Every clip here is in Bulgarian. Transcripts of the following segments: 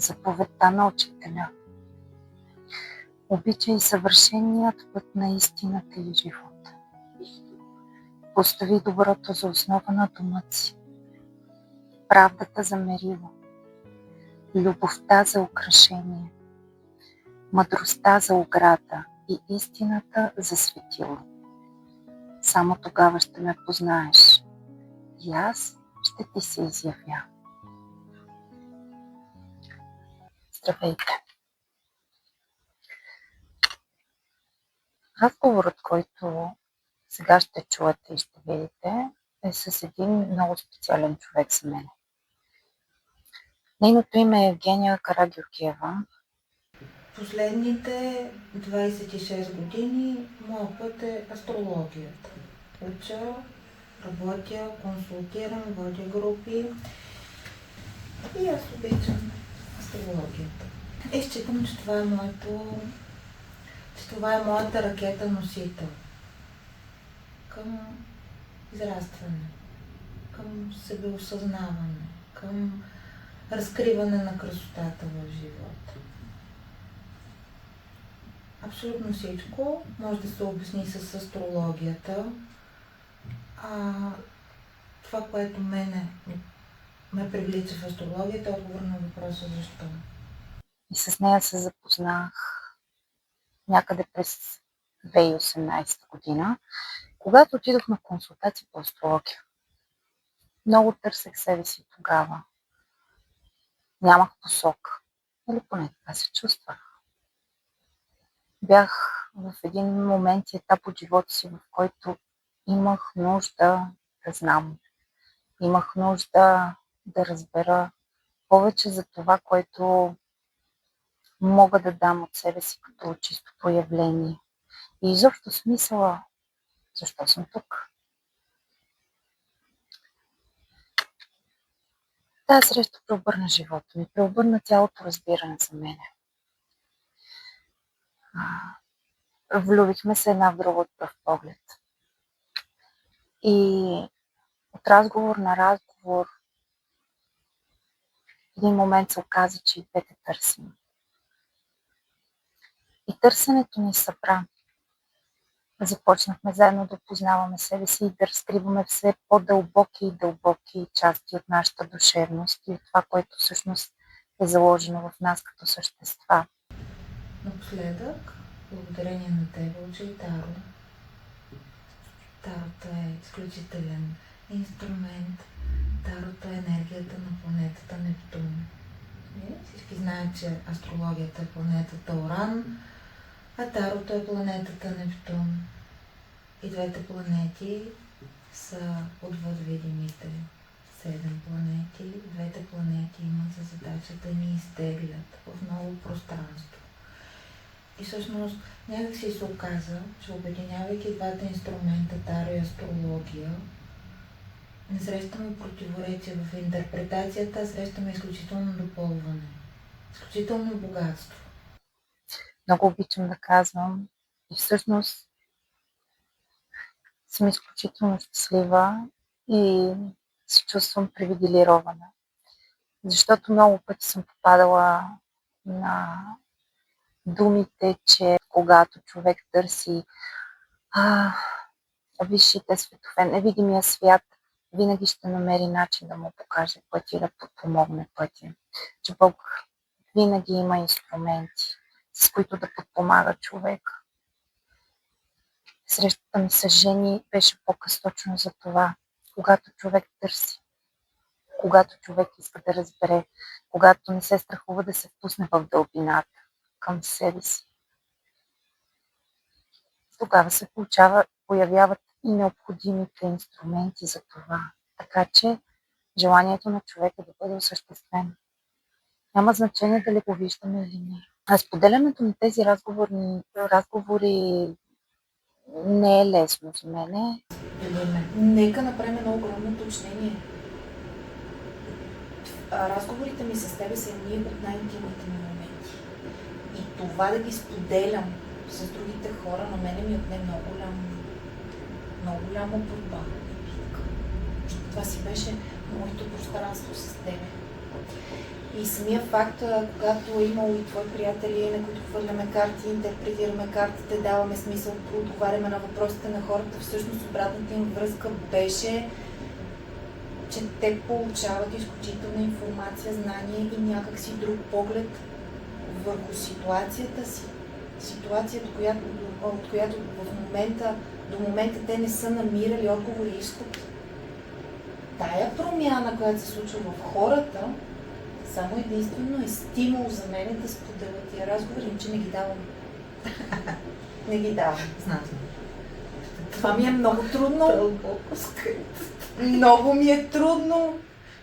заповедта на учителя. Обичай съвършеният път на истината и живота. Постави доброто за основа на дома си, правдата за мерило, любовта за украшение, мъдростта за ограда и истината за светило. Само тогава ще ме познаеш и аз ще ти се изявя. Здравейте! Разговорът, който сега ще чуете и ще видите, е с един много специален човек за мен. Нейното име е Евгения Карагеоргиева. Последните 26 години моят път е астрологията. Уча, работя, консултирам, водя групи и аз обичам астрологията. Считам, че това е моята ракета носител към израстване, към себеосъзнаване, към разкриване на красотата в живота. Абсолютно всичко може да се обясни с астрологията. Това, което ме привлича в астрологията, е отговор на въпроса защо. И с нея се запознах някъде през 2018 година, когато отидох на консултация по астрология. Много търсех себе си тогава. Нямах посока. Или поне така се чувствах. Бях в един момент и етап от живота си, в който имах нужда да знам. Имах нужда да разбера повече за това, което мога да дам от себе си като чисто проявление. И изобщо смисъла, защо съм тук. Тази среща преобърна живота ми, преобърна цялото разбиране за мене. Влюбихме се една в друга от пръв поглед. И от разговор на разговор в един момент се оказа, че и двете търсим. И търсенето ни събра. Започнахме заедно да познаваме себе си и да разкриваме все по-дълбоки и дълбоки части от нашата душевност и от това, което всъщност е заложено в нас като същества. Напоследък, благодарение на тебе, уча и Таро. Тарото е изключителен инструмент. Тарото е енергията на планетата Нептун. Всички знаят, че астрологията е планетата Уран, а Тарото е планетата Нептун. И двете планети са отвъд видимите 7 планети. Двете планети имат за задача да ни изтеглят в ново пространство. И всъщност някак си се оказа, че обединявайки двата инструмента, Таро и астрология, не срещаме противоречия в интерпретацията, а срещаме изключително допълване, изключително богатство. Много обичам да казвам и всъщност съм изключително щастлива и се чувствам привилегирована. Защото много пъти съм попадала на думите, че когато човек търси висшите светове, невидимия свят, винаги ще намери начин да му покаже пътя и да подпомогне пътя. Че Бог винаги има инструменти, с които да подпомага човек. Срещата ми с Жени беше показ точно за това. Когато човек търси, когато човек иска да разбере, когато не се страхува да се впусне в дълбината към себе си, тогава се появяват и необходимите инструменти за това. Така че желанието на човека да бъде осъществено. Няма значение дали го виждаме или не. А споделянето на тези разговори не е лесно за мене. Нека направим едно огромно уточнение. Разговорите ми с тебе са едни от най-интимните ми моменти. И това да ги споделям с другите хора на мене ми отне много голяма борба. Това си беше моето пространство с тебе. И самия факт, когато е имало и твои приятели, на които хвърляме карти, интерпретираме картите, даваме смисъл, отговаряме на въпросите на хората, всъщност обратната им връзка беше, че те получават изключителна информация, знание и някакси друг поглед върху ситуацията си. Ситуацията, от която до момента те не са намирали отговор и изход. Тая промяна, която се случва в хората, само единствено е стимул за мен да споделя тия разговори, че не ги давам. Не ги давам. Знам. Това ми е много трудно. Много ми е трудно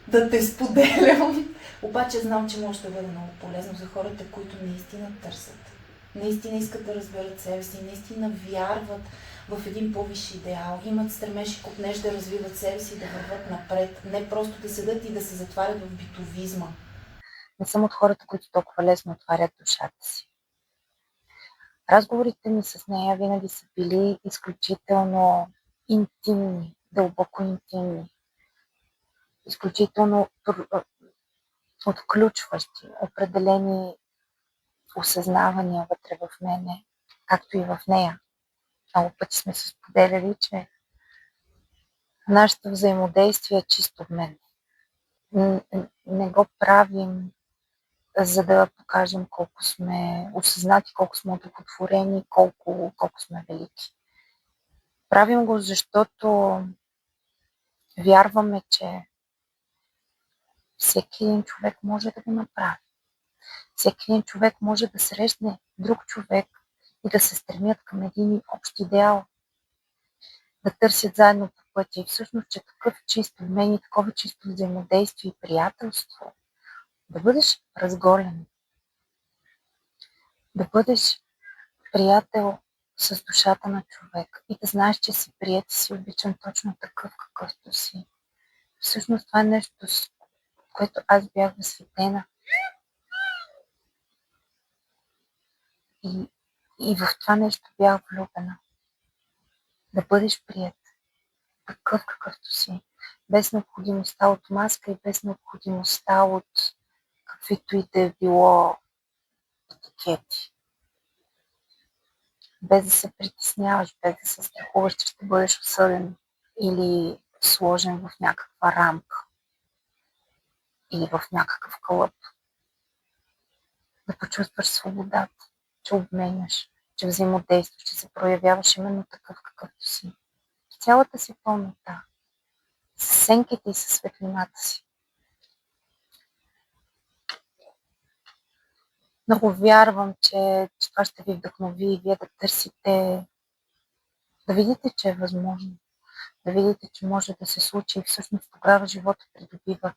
да те споделям. Обаче знам, че може да бъде много полезно за хората, които наистина търсят. Наистина искат да разберат себе си, наистина вярват в един по-висш идеал, имат стремеж и копнеж да развиват себе си и да върват напред, не просто да седат и да се затварят в битовизма. Не съм от хората, които толкова лесно отварят душата си. Разговорите ми с нея винаги са били изключително интимни, дълбоко интимни, изключително отключващи, определени осъзнавания вътре в мене, както и в нея. Много пъти сме се споделяли, че нашето взаимодействие е чисто в мен. Не го правим, за да покажем колко сме осъзнати, колко сме удовлетворени, колко сме велики. Правим го, защото вярваме, че всеки един човек може да го направи. Всеки един човек може да срещне друг човек и да се стремят към един общ идеал, да търсят заедно по пътя. И всъщност, че такъв чист обмен и такова чисто взаимодействие и приятелство, да бъдеш разголен, да бъдеш приятел с душата на човек и да знаеш, че си прият и си обичан точно такъв, какъвто си. Всъщност това е нещо, с което аз бях възхитена. И в това нещо бях влюбена. Да бъдеш прият такъв, какъвто си. Без необходимостта от маска и без необходимостта от каквито и да е било етикети. Без да се притесняваш, без да се страхуваш, че ще бъдеш осъден или сложен в някаква рамка или в някакъв кълъп. Да почувстваш свободата, че обменяш, че взаимодействаш, че се проявяваш именно такъв, какъвто си. В цялата си пълнота, с сенките и със светлината си. Много вярвам, че това ще ви вдъхнови и вие да търсите, да видите, че е възможно, да видите, че може да се случи и всъщност тогава живота придобива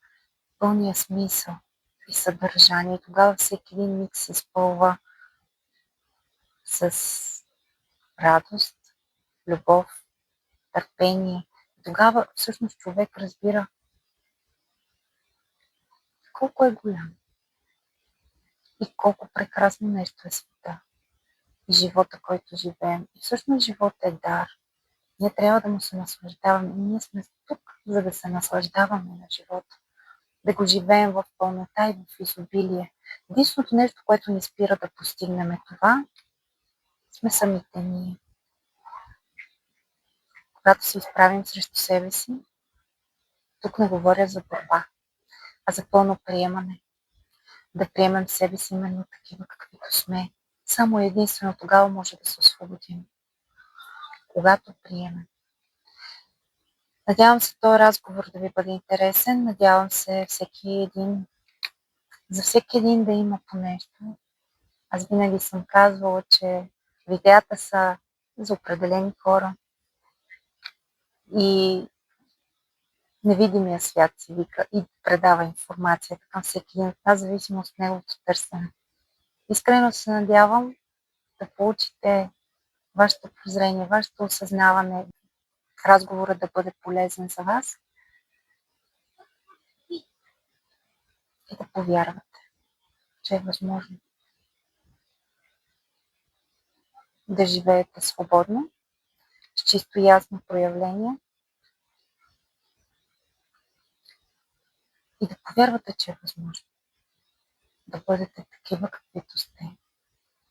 пълния смисъл и съдържание. И тогава всеки един миг се изпълва с радост, любов, търпение. И тогава всъщност човек разбира колко е голям и колко прекрасно нещо е света и живота, който живеем. И всъщност живота е дар. Ние трябва да му се наслаждаваме. Ние сме тук, за да се наслаждаваме на живота. Да го живеем в пълнота и в изобилие. Единственото нещо, което ни спира да постигнем това, сме самите ние. Когато се изправим срещу себе си, тук не говоря за борба, а за пълно приемане. Да приемем себе си именно такива, каквито сме. Само единствено тогава може да се освободим. Когато приемем. Надявам се този разговор да ви бъде интересен. Надявам се за всеки един да има по нещо. Аз винаги съм казвала, че видеята са за определени хора и невидимия свят си вика и предава информацията към всеки един от нас, зависимо от неговото търсене. Искрено се надявам да получите вашето прозрение, вашето осъзнаване, разговора да бъде полезен за вас и да повярвате, че е възможно да живеете свободно, с чисто ясно проявление и да повярвате, че е възможно да бъдете такива, каквито сте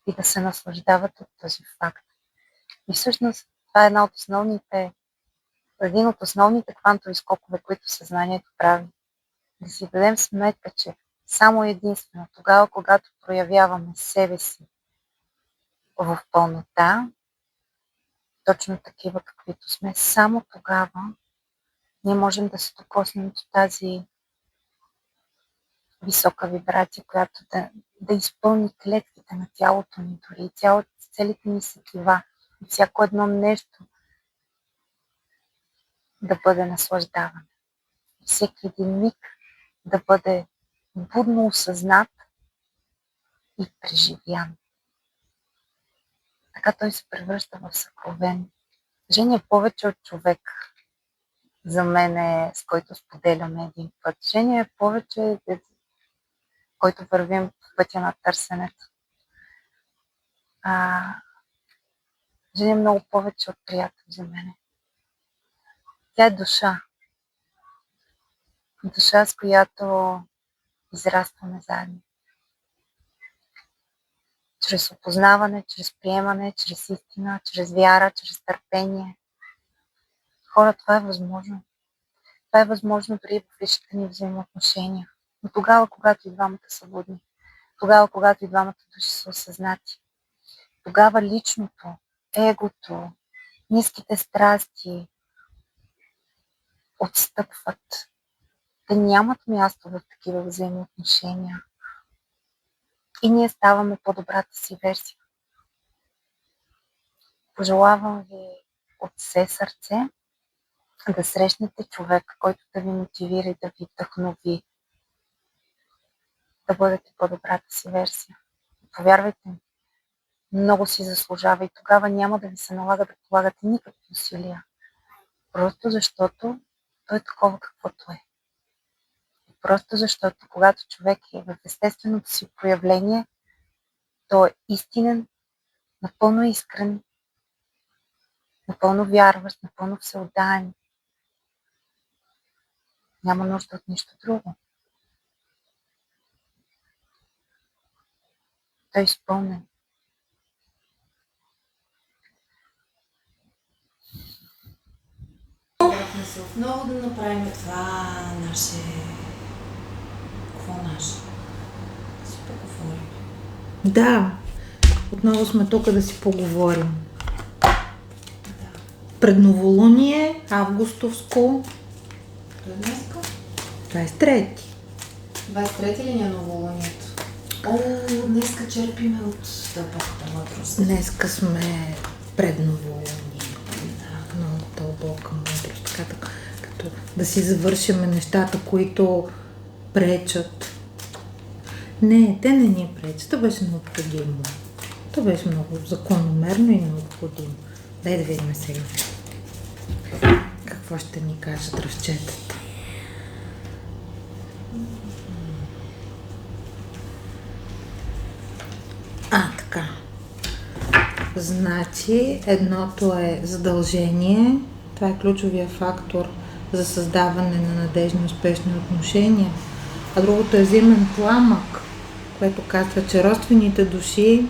и да се наслаждавате от този факт. И всъщност това е един от основните квантови скокове, които съзнанието прави. Да си дадем сметка, че само единствено тогава, когато проявяваме себе си в пълнота, точно такива, каквито сме, само тогава ние можем да се докоснем до тази висока вибрация, която да изпълни клетките на тялото ни, дори целите ни сетива и всяко едно нещо да бъде наслаждаване. Всеки един миг да бъде будно осъзнат и преживян. Така той се превръща в съкровен. Жени е повече от човек. За мен е, с който споделяме един път. Жени е повече, който вървим в пътя на търсенето. Жени е много повече от приятел за мен. Тя е душа. Душа, с която израстваме заедно. Чрез опознаване, чрез приемане, чрез истина, чрез вяра, чрез търпение. Хора, това е възможно. Това е възможно дори в личните ни взаимоотношения. Но тогава, когато и двамата са будни, тогава, когато и двамата души са осъзнати, тогава личното, егото, ниските страсти отстъпват. Те нямат място в такива взаимоотношения. И ние ставаме по-добрата си версия. Пожелавам ви от все сърце да срещнете човек, който да ви мотивира и да ви вдъхнови да бъдете по-добрата си версия. Повярвайте ми, много си заслужава и тогава няма да ви се налага да полагате никакви усилия. Просто защото той е такова каквото е. Просто защото когато човек е в естественото си проявление, той е истинен, напълно искрен, напълно вярващ, напълно всеотдаен. Няма нужда от нищо друго. Той е изпълнен. Отново да направим това наше... Какво наше? Да си поговорим. Да, отново сме тук да си поговорим. Предноволуние, августовско. То е днеска? 23. 23 ли ни е новолунието? Днеска черпиме от дълбоката мъдрост. Днеска сме предноволуние. Много дълбока мъдрост. Така, като да си завършиме нещата, които пречат. Не, те не ни пречат. Това беше необходимо. Това беше много закономерно и необходимо. Дай да видим сега. Какво ще ни кажат разчетата? Така. Значи, едното е задължение. Това е ключовия фактор за създаване на надежни, успешни отношения. А другото е взаимен пламък, което казва, че родствените души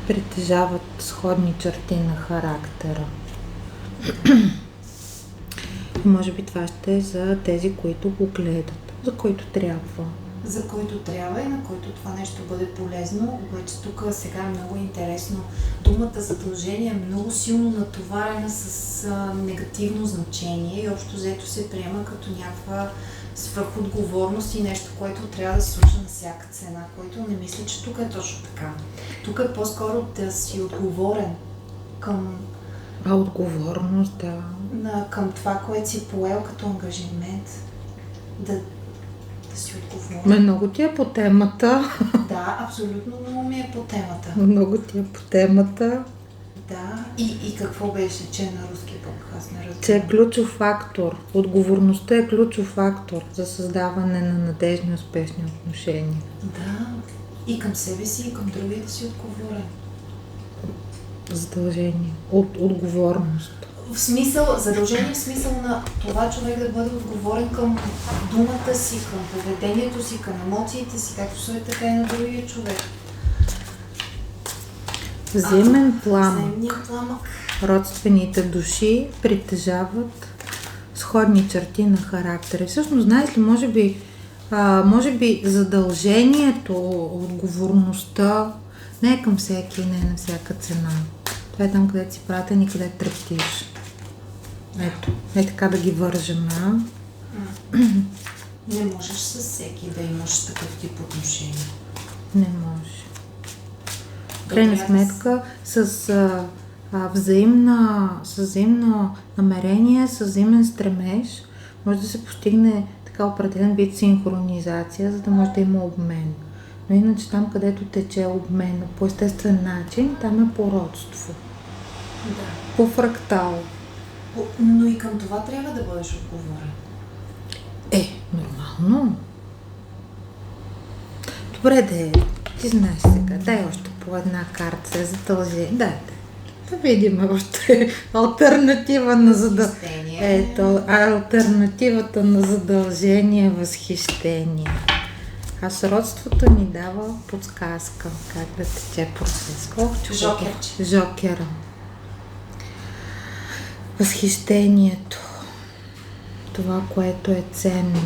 притежават сходни черти на характера. И може би това ще е за тези, които го гледат, за които трябва. За който трябва и на който това нещо бъде полезно. Обаче тук сега е много интересно. Думата задължение е много силно натоварена с негативно значение и общо взето се приема като някаква свръхотговорност и нещо, което трябва да се случи на всяка цена, което не мисля, че тук е точно така. Тук е по-скоро да си отговорен към... отговорност, да. Към това, което си поел като ангажимент. Да си отговорен. Много ти е по темата. Да, абсолютно много ми е по темата. Много ти е по темата. Да. И какво беше, че на руски пък? Аз не разбирам. Че е ключов фактор. Отговорността е ключов фактор за създаване на надежни, успешни отношения. Да. И към себе си, и към другите си отговорен. Задължение. Отговорност. в смисъл, задължение в смисъл на това човек да бъде отговорен към думата си, към поведението си, към емоциите си, както се така и на другия човек. Взаимен пламък. Взаимният пламък. Родствените души притежават сходни черти на характера. Всъщност, знаеш ли, може би задължението, отговорността не е към всеки, не е на всяка цена. Това е там, където си пратен и където трептиш. Ето, така да ги вържем, а? Не можеш с всеки да имаш такъв тип отношение. Не може. В крайна сметка, с взаимно намерение, с взаимен стремеж, може да се постигне така определен вид синхронизация, за да може да има обмен. Но иначе там, където тече обмен по естествен начин, там е по родство. Да. По фрактал. Но и към това трябва да бъдеш отговорен. Нормално. Добре, ти знаеш сега. Дай още по една карта за задължение. Да видим още алтернатива на задължение. Ето, алтернативата на задължение е възхищение. А с родството ни дава подсказка как да тече процес. Жокера. Възхищението. Това, което е ценно.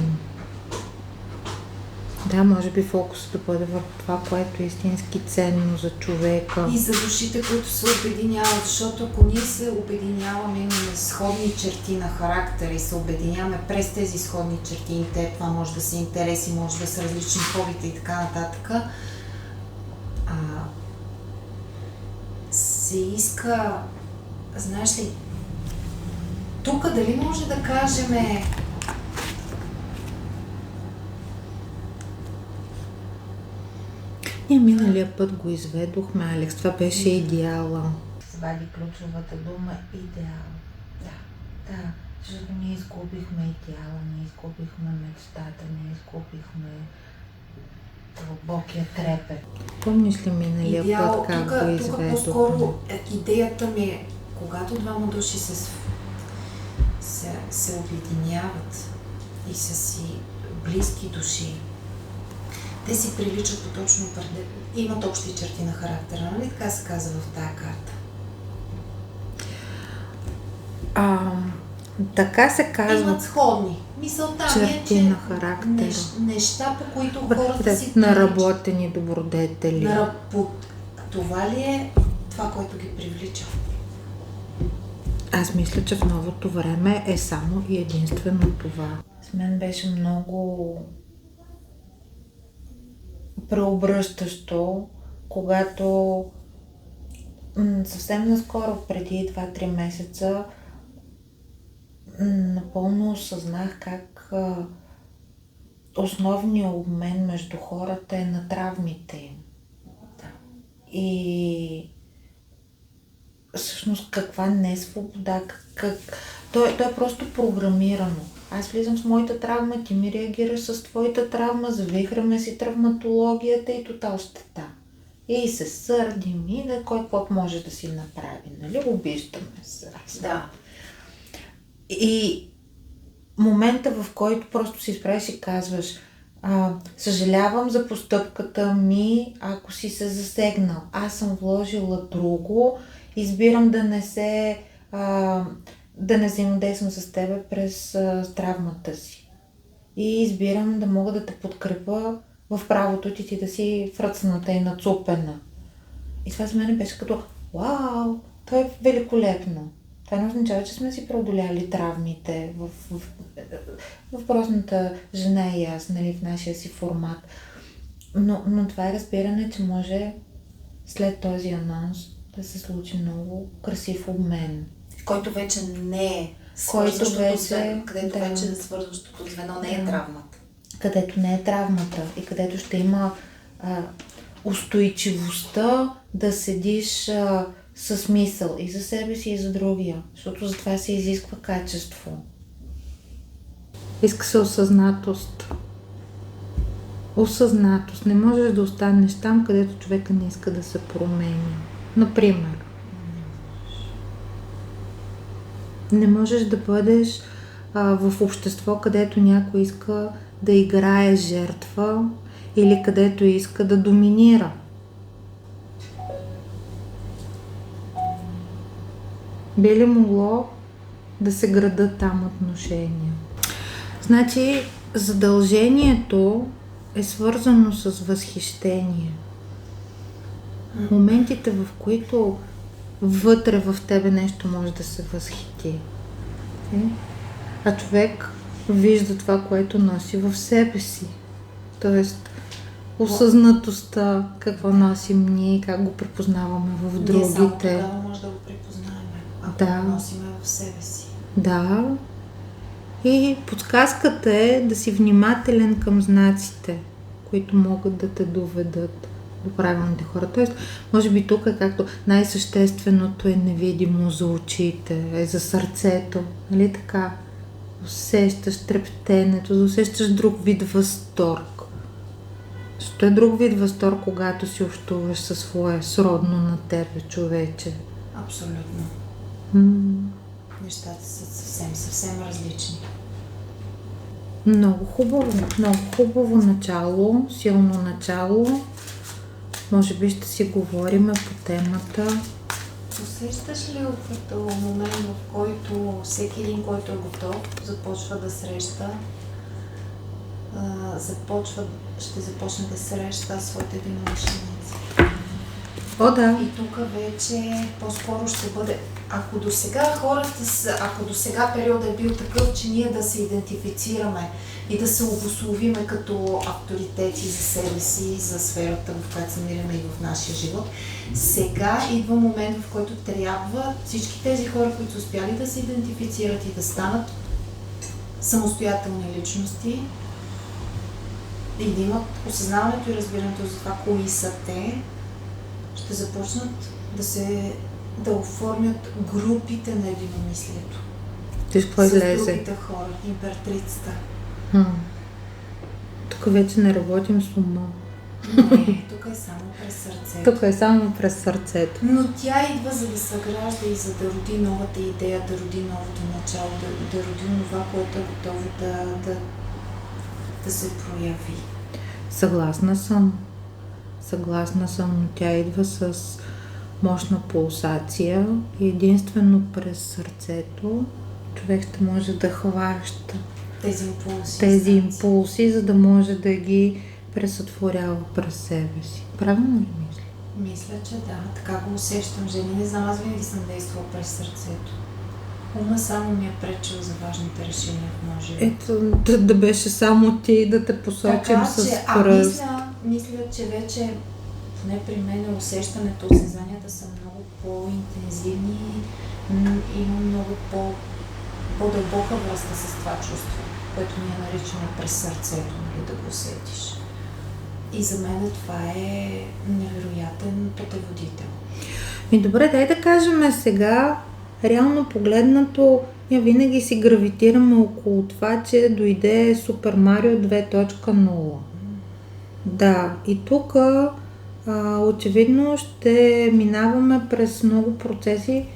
Да, може би фокусът да бъде върху това, което е истински ценно за човека. И за душите, които се обединяват, защото ако ние се обединяваме, имаме сходни черти на характер и се обединяваме през тези сходни черти, това може да са интереси, може да са различни хобита и така нататък, се иска, знаеш ли, тук дали може да кажем Ние миналия път го изведохме, Алекс. Това беше идеала. Свали ключовата дума идеал. Да. Защото ние изгубихме идеала, ние изгубихме мечтата, ние изгубихме дълбокия трепет. Помниш ли миналия път как го изведохме? Тук по-скоро идеята ми е, когато двама души се обединяват и са си близки души, те си приличат по точно имат общи черти на характера, нали така се казва в тая карта? Така се казва. Имат сходни. Мисълта черти на характера. Неща, по които хората си наработени добродетели. Това ли е това, което ги привлича? Аз мисля, че в новото време е само и единствено това. С мен беше много преобръщащо, когато съвсем наскоро, преди 2-3 месеца, напълно осъзнах как основният обмен между хората е на травмите им. И всъщност каква не е свобода, то е просто програмирано. Аз влизам с моята травма, ти ми реагираш с твоята травма, завихраме си травматологията и тотал щета. И се сърдим и кой какво може да си направи, нали? Обиждаме се. Да. И момента, в който просто си изправиш и казваш, съжалявам за постъпката ми, ако си се засегнал. Аз съм вложила друго, избирам да не взаимодействам с тебе през травмата си. И избирам да мога да те подкрепя в правото ти да си фръцната и нацупена. И това за мен беше като, вау, това е великолепно. Това не означава, че сме си преодоляли травмите в въпросната жена и аз, нали, в нашия си формат. Но това е разбиране, че може след този анонс да се случи много красив обмен. Който вече не е свързващото звено, където вече свързващото звено не е травмата. Където не е травмата и където ще има устойчивостта да седиш с мисъл и за себе си и за другия, защото за това се изисква качество. Иска се осъзнатост. Осъзнатост. Не можеш да останеш там, където човека не иска да се променя. Например. Не можеш да бъдеш в общество, където някой иска да играе жертва или където иска да доминира. Би ли могло да се градат там отношения? Значи, задължението е свързано с възхищение. Моментите, в които вътре в тебе нещо може да се възхити. А човек вижда това, което носи в себе си. Тоест, осъзнатостта, какво носим ние, как го препознаваме в другите. Ние само тогава може да го препознаем, ако го носиме в себе си. Да. И подсказката е да си внимателен към знаците, които могат да те доведат до правилните хора. Тоест, може би тук е както най-същественото е невидимо за очите, е за сърцето, нали така? Усещаш трептенето, усещаш друг вид възторг. Що е друг вид възторг, когато си общуваш със своя сродно на тебе човече? Абсолютно. Нещата са съвсем различни. Много хубаво начало, силно начало. Може би ще си говорим по темата. Усещаш ли като момент, в който всеки един, който е готов, започва да среща, ще започне да среща своите единомишленици? О, да. И тук вече по-скоро ще бъде, ако до сега периода е бил такъв, че ние да се идентифицираме и да се обусловиме като авторитети за себе си, за сферата, в която се намираме и в нашия живот. Сега идва момент, в който трябва всички тези хора, които са успяли да се идентифицират и да станат самостоятелни личности и да имат осъзнаването и разбирането за това, кои са те, ще започнат да оформят групите на единомислието. Виж какво излезе? С другите хора, императрицата. Тук вече не работим с ума. Не, тук е само през сърцето. Тук е само през сърцето. Но тя идва за да съгражда и за да роди новата идея, да роди новото начало, да роди това, което е готово да се прояви. Съгласна съм, но тя идва с мощна пулсация и единствено през сърцето човек ще може да хваща тези импулси, за да може да ги пресътворява през себе си. Правилно ли мисля? Мисля, че да. Така го усещам. Жени, не знам, аз винаги съм действала през сърцето. Ума само ми е пречил за важните решения в моя живот. Ето, да беше само ти да те посочим така, с пръст. Мисля, че вече поне при мен усещането, осезанията са много по-интензивни и има много по-дълбока връзка с това чувство, което ние наричаме през сърцето, нали, да го усетиш. И за мен това е невероятен пътеводител. И добре, дай да кажем сега, реално погледнато, ние винаги си гравитираме около това, че дойде Супер Марио 2.0. Да, и тук очевидно ще минаваме през много процеси,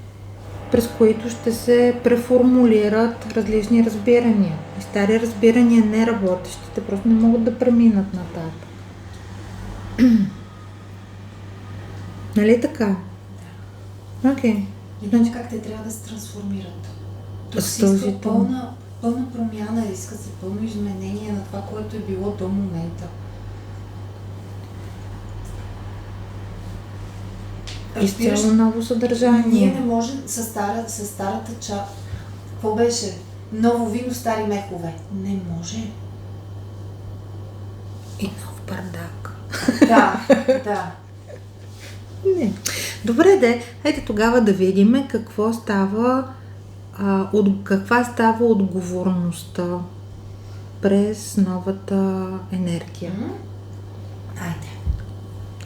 през които ще се преформулират различни разбирания. И стари разбирания не работещите просто не могат да преминат нататък. Нали така? Да. Окей. И значи как те трябва да се трансформират. Тук се иска пълна промяна, иска се пълно изменение на това, което е било до момента. Изцяло ново съдържание. Ние не можем със старата част. Какво беше? Ново вино, стари мехове. Не може. И нов бардак. Да. Не. Добре, хайде тогава да видим какво става, каква става отговорността през новата енергия.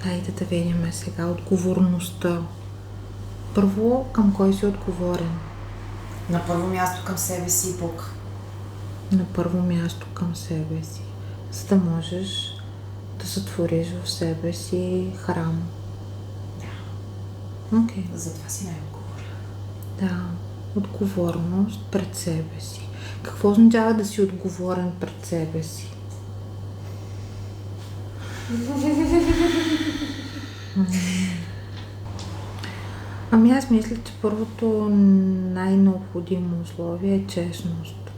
Хайде да видим сега отговорността. Първо, към кой си отговорен? На първо място към себе си и Бог. На първо място към себе си. За да можеш да сътвориш в себе си храм. Да. Okay. Затова си най-отговорен. Да. Отговорност пред себе си. Какво означава да си отговорен пред себе си? Ами аз мисля, че първото най-необходимо условие е честност.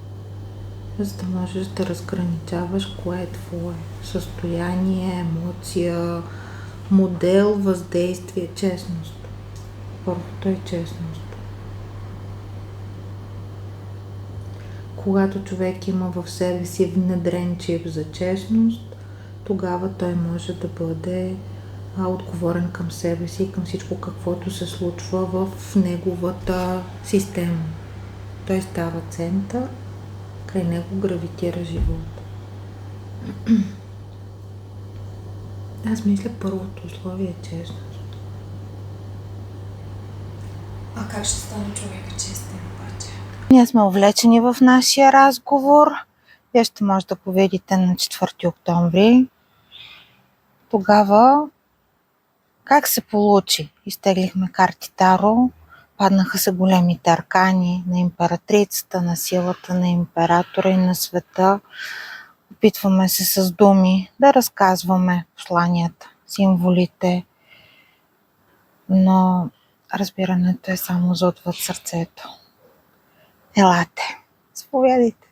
За да можеш да разграничаваш кое е твое състояние, емоция, модел, въздействие, честност. Първото е честност. Когато човек има в себе си внедрен чип за честност, тогава той може да бъде отговорен към себе си и към всичко, каквото се случва в неговата система. Той става център, край него гравитира живота. Аз мисля, първото условие е честност. А как ще стане човека честен обаче? Ние сме увлечени в нашия разговор. Вие ще може да го видите на 4 октомври. Тогава как се получи? Изтеглихме карти Таро, паднаха се големите аркани на императрицата, на силата на императора и на света. Опитваме се с думи да разказваме посланията, символите, но разбирането е само за отвъд сърцето. Елате, заповядайте.